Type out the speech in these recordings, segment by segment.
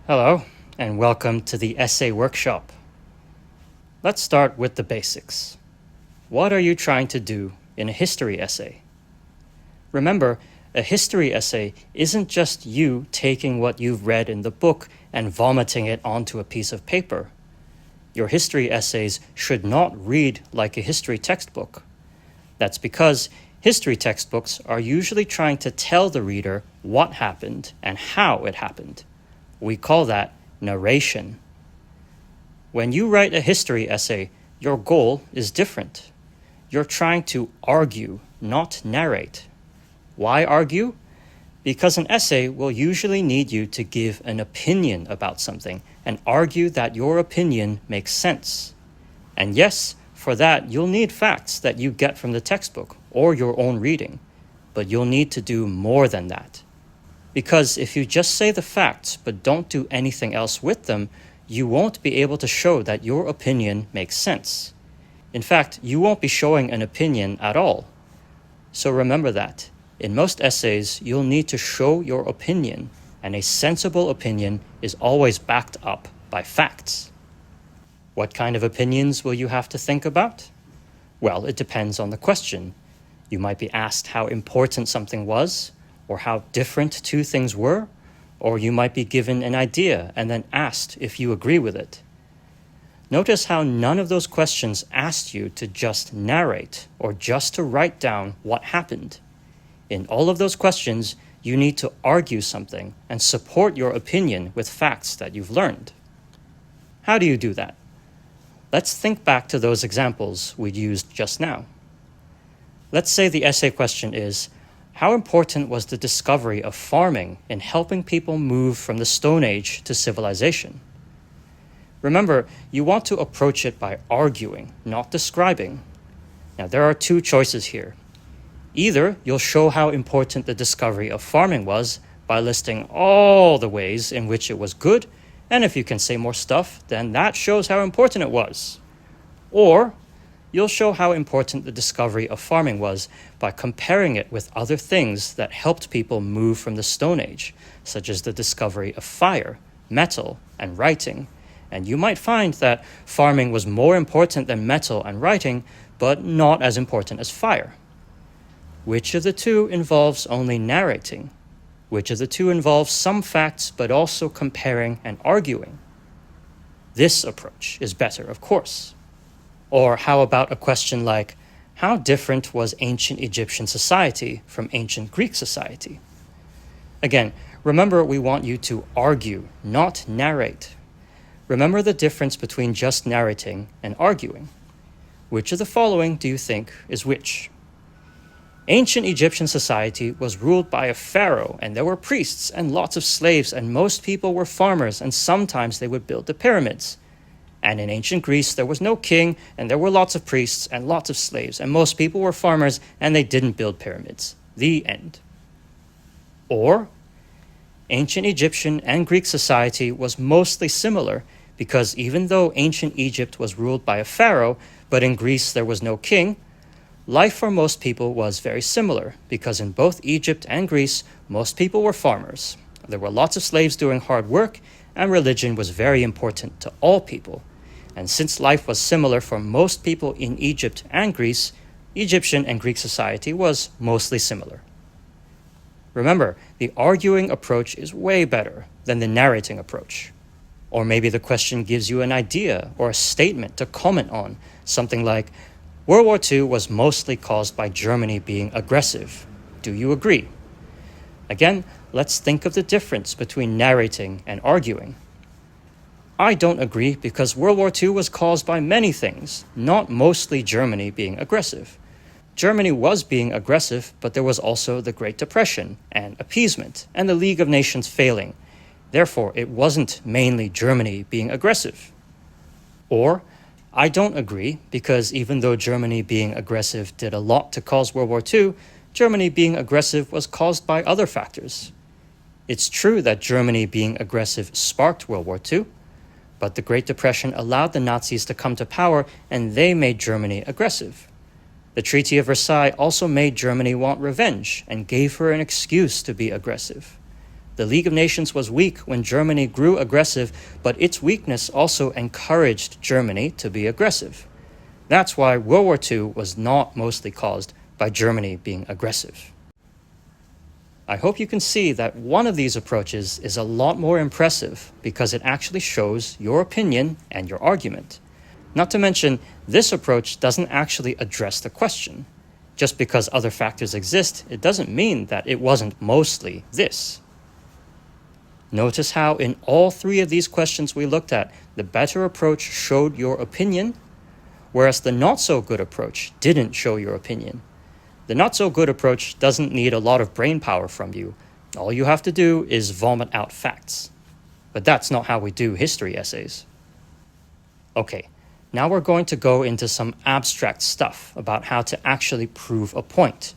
Hello, and welcome to the Essay Workshop. Let's start with the basics. What are you trying to do in a history essay? Remember, a history essay isn't just you taking what you've read in the book and vomiting it onto a piece of paper. Your history essays should not read like a history textbook. That's because history textbooks are usually trying to tell the reader what happened and how it happened. We call that narration. When you write a history essay, your goal is different. You're trying to argue, not narrate. Why argue? Because an essay will usually need you to give an opinion about something and argue that your opinion makes sense. And yes, for that, you'll need facts that you get from the textbook or your own reading, but you'll need to do more than that. Because if you just say the facts but don't do anything else with them, you won't be able to show that your opinion makes sense. In fact, you won't be showing an opinion at all. So remember that. In most essays, you'll need to show your opinion, and a sensible opinion is always backed up by facts. What kind of opinions will you have to think about? Well, it depends on the question. You might be asked how important something was, or how different two things were, or you might be given an idea and then asked if you agree with it. Notice how none of those questions asked you to just narrate or just to write down what happened. In all of those questions, you need to argue something and support your opinion with facts that you've learned. How do you do that? Let's think back to those examples we used just now. Let's say the essay question is, how important was the discovery of farming in helping people move from the Stone Age to civilization? Remember, you want to approach it by arguing, not describing. Now, there are two choices here. Either you'll show how important the discovery of farming was by listing all the ways in which it was good, and if you can say more stuff, then that shows how important it was. Or you'll show how important the discovery of farming was by comparing it with other things that helped people move from the Stone Age, such as the discovery of fire, metal, and writing. And you might find that farming was more important than metal and writing, but not as important as fire. Which of the two involves only narrating? Which of the two involves some facts, but also comparing and arguing? This approach is better, of course. Or how about a question like, how different was ancient Egyptian society from ancient Greek society? Again, remember we want you to argue, not narrate. Remember the difference between just narrating and arguing. Which of the following do you think is which? Ancient Egyptian society was ruled by a pharaoh, and there were priests and lots of slaves, and most people were farmers, and sometimes they would build the pyramids. And in ancient Greece, there was no king, and there were lots of priests and lots of slaves, and most people were farmers, and they didn't build pyramids. The end. Or, ancient Egyptian and Greek society was mostly similar, because even though ancient Egypt was ruled by a pharaoh, but in Greece there was no king, life for most people was very similar, because in both Egypt and Greece, most people were farmers. There were lots of slaves doing hard work, and religion was very important to all people. And since life was similar for most people in Egypt and Greece, Egyptian and Greek society was mostly similar. Remember, the arguing approach is way better than the narrating approach. Or maybe the question gives you an idea or a statement to comment on, something like, World War II was mostly caused by Germany being aggressive. Do you agree? Again, let's think of the difference between narrating and arguing. I don't agree because World War II was caused by many things, not mostly Germany being aggressive. Germany was being aggressive, but there was also the Great Depression and appeasement and the League of Nations failing. Therefore, it wasn't mainly Germany being aggressive. Or, I don't agree because even though Germany being aggressive did a lot to cause World War II, Germany being aggressive was caused by other factors. It's true that Germany being aggressive sparked World War II, but the Great Depression allowed the Nazis to come to power and they made Germany aggressive. The Treaty of Versailles also made Germany want revenge and gave her an excuse to be aggressive. The League of Nations was weak when Germany grew aggressive, but its weakness also encouraged Germany to be aggressive. That's why World War II was not mostly caused by Germany being aggressive. I hope you can see that one of these approaches is a lot more impressive because it actually shows your opinion and your argument. Not to mention, this approach doesn't actually address the question. Just because other factors exist, it doesn't mean that it wasn't mostly this. Notice how in all three of these questions we looked at, the better approach showed your opinion, whereas the not-so-good approach didn't show your opinion. The not-so-good approach doesn't need a lot of brain power from you. All you have to do is vomit out facts. But that's not how we do history essays. Okay, now we're going to go into some abstract stuff about how to actually prove a point.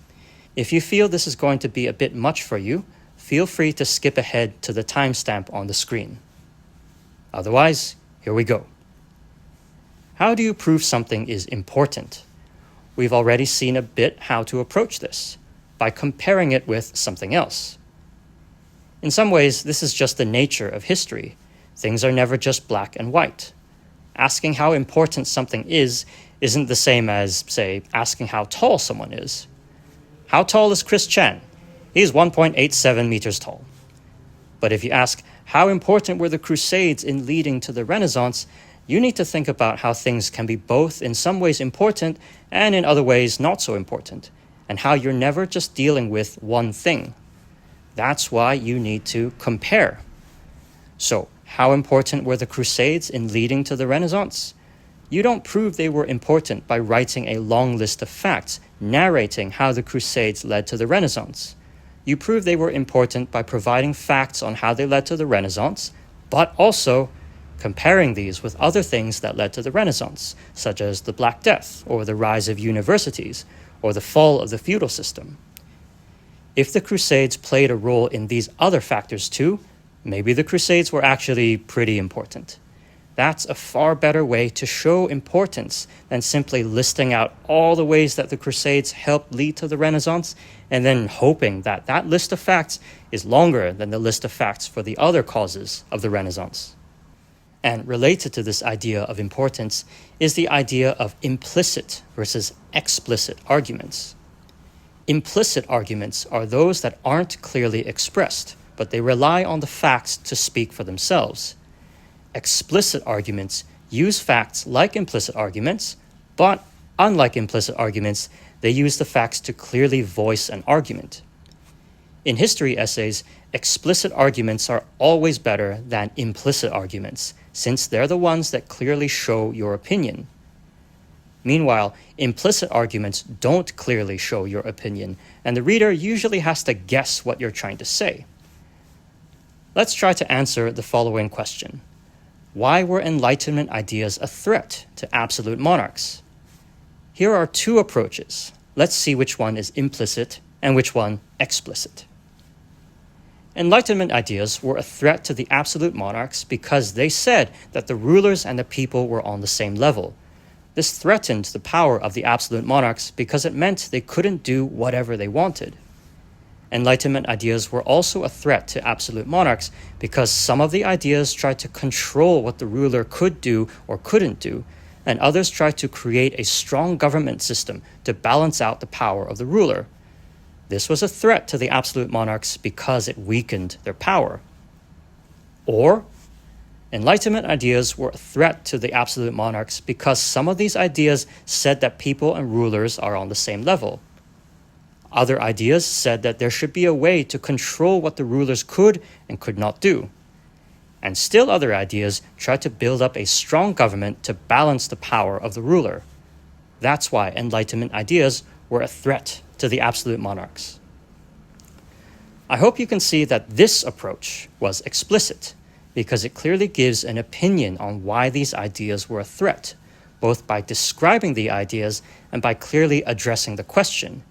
If you feel this is going to be a bit much for you, feel free to skip ahead to the timestamp on the screen. Otherwise, here we go. How do you prove something is important? We've already seen a bit how to approach this, by comparing it with something else. In some ways, this is just the nature of history. Things are never just black and white. Asking how important something is isn't the same as, say, asking how tall someone is. How tall is Chris Chan? He's 1.87 meters tall. But if you ask, how important were the Crusades in leading to the Renaissance, you need to think about how things can be both in some ways important and in other ways not so important, and how you're never just dealing with one thing. That's why you need to compare. So, how important were the Crusades in leading to the Renaissance? You don't prove they were important by writing a long list of facts, narrating how the Crusades led to the Renaissance. You prove they were important by providing facts on how they led to the Renaissance, but also comparing these with other things that led to the Renaissance, such as the Black Death, or the rise of universities, or the fall of the feudal system. If the Crusades played a role in these other factors too, maybe the Crusades were actually pretty important. That's a far better way to show importance than simply listing out all the ways that the Crusades helped lead to the Renaissance and then hoping that that list of facts is longer than the list of facts for the other causes of the Renaissance. And related to this idea of importance is the idea of implicit versus explicit arguments. Implicit arguments are those that aren't clearly expressed, but they rely on the facts to speak for themselves. Explicit arguments use facts like implicit arguments, but unlike implicit arguments, they use the facts to clearly voice an argument. In history essays, explicit arguments are always better than implicit arguments, since they're the ones that clearly show your opinion. Meanwhile, implicit arguments don't clearly show your opinion, and the reader usually has to guess what you're trying to say. Let's try to answer the following question. Why were Enlightenment ideas a threat to absolute monarchs? Here are two approaches. Let's see which one is implicit and which one explicit. Enlightenment ideas were a threat to the absolute monarchs because they said that the rulers and the people were on the same level. This threatened the power of the absolute monarchs because it meant they couldn't do whatever they wanted. Enlightenment ideas were also a threat to absolute monarchs because some of the ideas tried to control what the ruler could do or couldn't do, and others tried to create a strong government system to balance out the power of the ruler. This was a threat to the absolute monarchs because it weakened their power. Or, Enlightenment ideas were a threat to the absolute monarchs because some of these ideas said that people and rulers are on the same level. Other ideas said that there should be a way to control what the rulers could and could not do. And still other ideas tried to build up a strong government to balance the power of the ruler. That's why Enlightenment ideas were a threat to the absolute monarchs. I hope you can see that this approach was explicit, because it clearly gives an opinion on why these ideas were a threat, both by describing the ideas and by clearly addressing the question.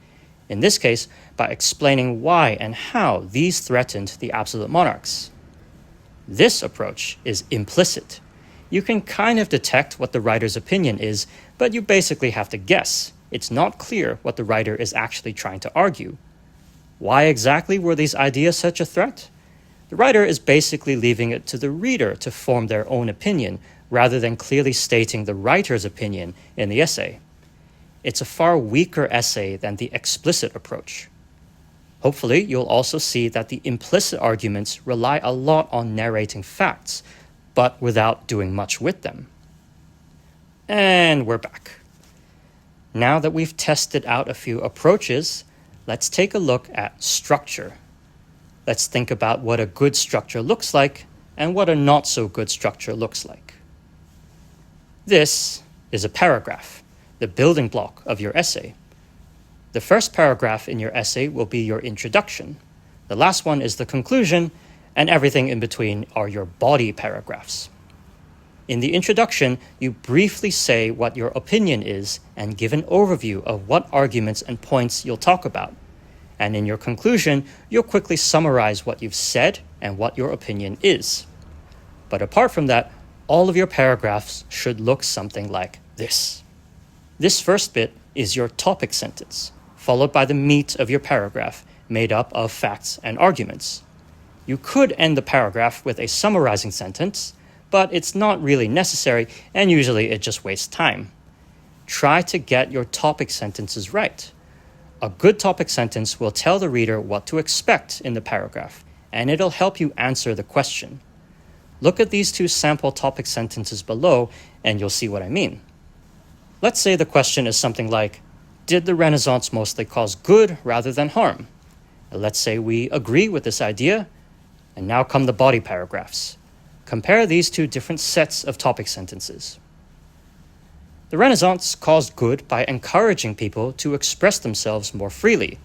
In this case, by explaining why and how these threatened the absolute monarchs. This approach is implicit. You can kind of detect what the writer's opinion is, but you basically have to guess. It's not clear what the writer is actually trying to argue. Why exactly were these ideas such a threat? The writer is basically leaving it to the reader to form their own opinion, rather than clearly stating the writer's opinion in the essay. It's a far weaker essay than the explicit approach. Hopefully, you'll also see that the implicit arguments rely a lot on narrating facts, but without doing much with them. And we're back. Now that we've tested out a few approaches, let's take a look at structure. Let's think about what a good structure looks like and what a not so good structure looks like. This is a paragraph, the building block of your essay. The first paragraph in your essay will be your introduction. The last one is the conclusion, and everything in between are your body paragraphs. In the introduction, you briefly say what your opinion is and give an overview of what arguments and points you'll talk about. And in your conclusion, you'll quickly summarize what you've said and what your opinion is. But apart from that, all of your paragraphs should look something like this. This first bit is your topic sentence, followed by the meat of your paragraph, made up of facts and arguments. You could end the paragraph with a summarizing sentence, but it's not really necessary, and usually it just wastes time. Try to get your topic sentences right. A good topic sentence will tell the reader what to expect in the paragraph, and it'll help you answer the question. Look at these two sample topic sentences below, and you'll see what I mean. Let's say the question is something like, did the Renaissance mostly cause good rather than harm? Let's say we agree with this idea, and now come the body paragraphs. Compare these two different sets of topic sentences. The Renaissance caused good by encouraging people to express themselves more freely.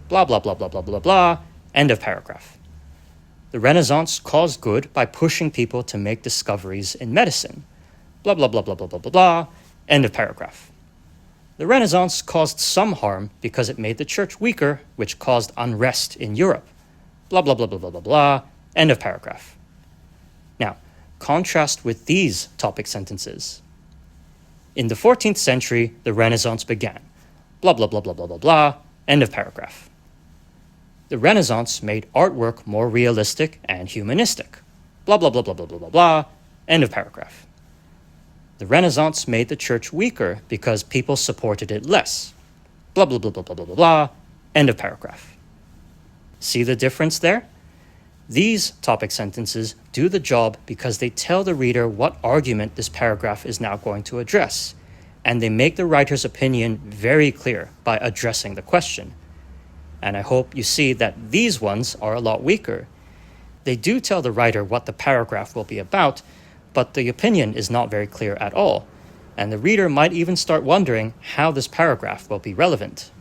Blah, blah, blah, blah, blah, blah, blah. End of paragraph. The Renaissance caused good by pushing people to make discoveries in medicine. Blah, blah, blah, blah, blah, blah, blah, blah. End of paragraph. The Renaissance caused some harm because it made the church weaker, which caused unrest in Europe. Blah, blah, blah, blah, blah, blah, blah. End of paragraph. Now, contrast with these topic sentences. In the 14th century, the Renaissance began. Blah, blah, blah, blah, blah, blah, blah. End of paragraph. The Renaissance made artwork more realistic and humanistic. Blah, blah, blah, blah, blah, blah, blah, blah. End of paragraph. The Renaissance made the church weaker because people supported it less. Blah, blah, blah, blah, blah, blah, blah, blah. End of paragraph. See the difference there? These topic sentences do the job because they tell the reader what argument this paragraph is now going to address, and they make the writer's opinion very clear by addressing the question. And I hope you see that these ones are a lot weaker. They do tell the writer what the paragraph will be about, but the opinion is not very clear at all, and the reader might even start wondering how this paragraph will be relevant.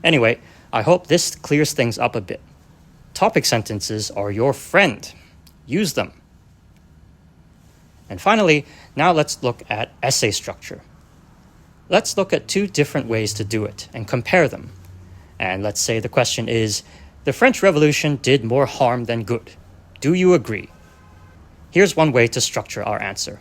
Anyway, I hope this clears things up a bit. Topic sentences are your friend. Use them. And finally, now let's look at essay structure. Let's look at two different ways to do it and compare them. And let's say the question is, the French Revolution did more harm than good. Do you agree? Here's one way to structure our answer.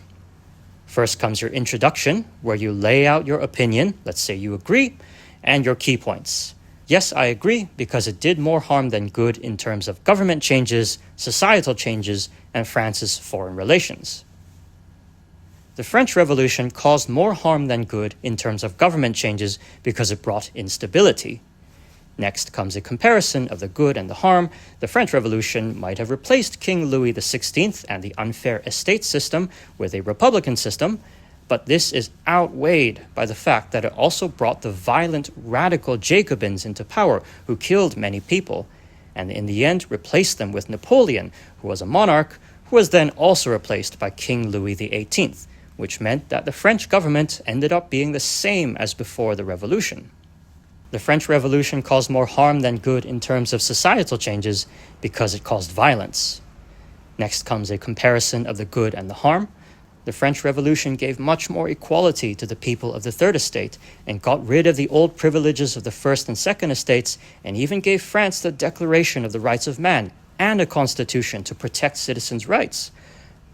First comes your introduction, where you lay out your opinion, let's say you agree, and your key points. Yes, I agree, because it did more harm than good in terms of government changes, societal changes, and France's foreign relations. The French Revolution caused more harm than good in terms of government changes because it brought instability. Next comes a comparison of the good and the harm. The French Revolution might have replaced King Louis XVI and the unfair estate system with a republican system, but this is outweighed by the fact that it also brought the violent radical Jacobins into power who killed many people, and in the end replaced them with Napoleon, who was a monarch, who was then also replaced by King Louis XVIII, which meant that the French government ended up being the same as before the revolution. The French Revolution caused more harm than good in terms of societal changes because it caused violence. Next comes a comparison of the good and the harm. The French Revolution gave much more equality to the people of the Third Estate and got rid of the old privileges of the First and Second Estates, and even gave France the Declaration of the Rights of Man and a constitution to protect citizens' rights.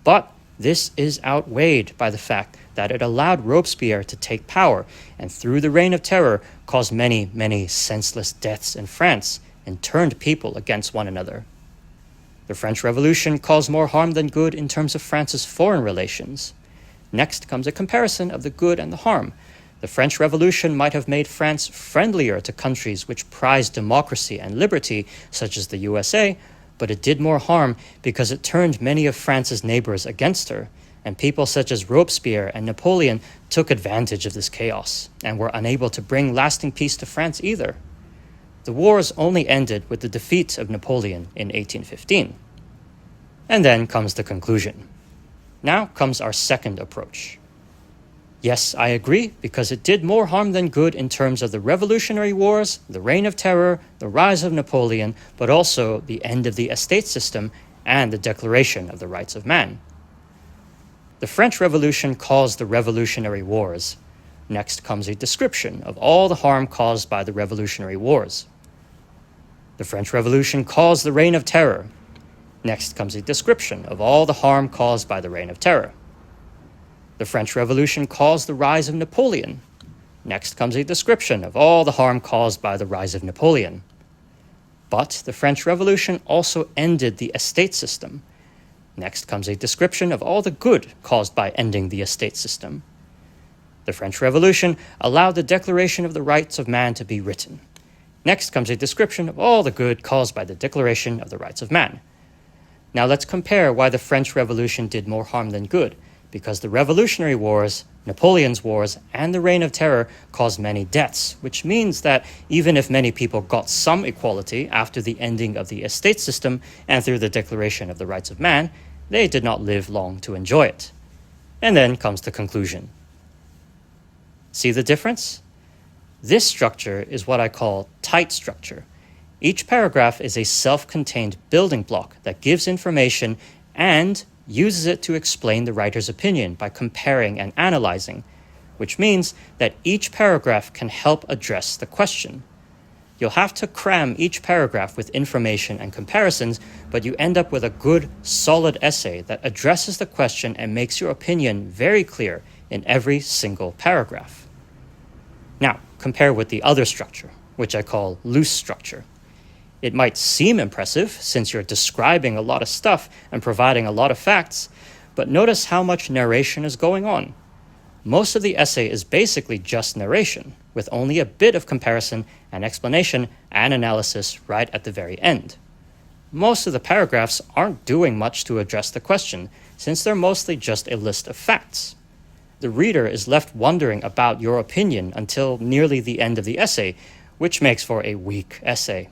But this is outweighed by the fact that it allowed Robespierre to take power and through the Reign of Terror caused many senseless deaths in France and turned people against one another. The French Revolution caused more harm than good in terms of France's foreign relations. Next comes a comparison of the good and the harm. The French Revolution might have made France friendlier to countries which prized democracy and liberty, such as the USA, but it did more harm because it turned many of France's neighbors against her, and people such as Robespierre and Napoleon took advantage of this chaos and were unable to bring lasting peace to France either. The wars only ended with the defeat of Napoleon in 1815. And then comes the conclusion. Now comes our second approach. Yes, I agree, because it did more harm than good in terms of the Revolutionary Wars, the Reign of Terror, the rise of Napoleon, but also the end of the estate system and the Declaration of the Rights of Man. The French Revolution caused the Revolutionary Wars. Next comes a description of all the harm caused by the Revolutionary Wars. The French Revolution caused the Reign of Terror. Next comes a description of all the harm caused by the Reign of Terror. The French Revolution caused the rise of Napoleon. Next comes a description of all the harm caused by the rise of Napoleon. But the French Revolution also ended the estate system. Next comes a description of all the good caused by ending the estate system. The French Revolution allowed the Declaration of the Rights of Man to be written. Next comes a description of all the good caused by the Declaration of the Rights of Man. Now let's compare why the French Revolution did more harm than good, because the Revolutionary Wars, Napoleon's Wars, and the Reign of Terror caused many deaths, which means that even if many people got some equality after the ending of the estate system and through the Declaration of the Rights of Man, they did not live long to enjoy it. And then comes the conclusion. See the difference? This structure is what I call tight structure. Each paragraph is a self-contained building block that gives information and uses it to explain the writer's opinion by comparing and analyzing, which means that each paragraph can help address the question. You'll have to cram each paragraph with information and comparisons, but you end up with a good, solid essay that addresses the question and makes your opinion very clear in every single paragraph. Now, compare with the other structure, which I call loose structure. It might seem impressive since you're describing a lot of stuff and providing a lot of facts, but notice how much narration is going on. Most of the essay is basically just narration, with only a bit of comparison and explanation and analysis right at the very end. Most of the paragraphs aren't doing much to address the question, since they're mostly just a list of facts. The reader is left wondering about your opinion until nearly the end of the essay, which makes for a weak essay.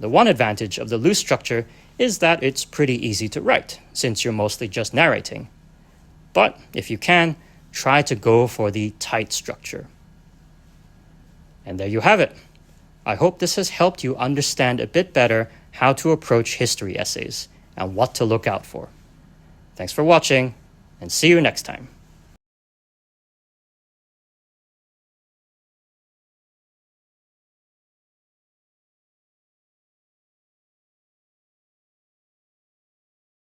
The one advantage of the loose structure is that it's pretty easy to write, since you're mostly just narrating. But if you can, try to go for the tight structure. And there you have it. I hope this has helped you understand a bit better how to approach history essays and what to look out for. Thanks for watching, and see you next time.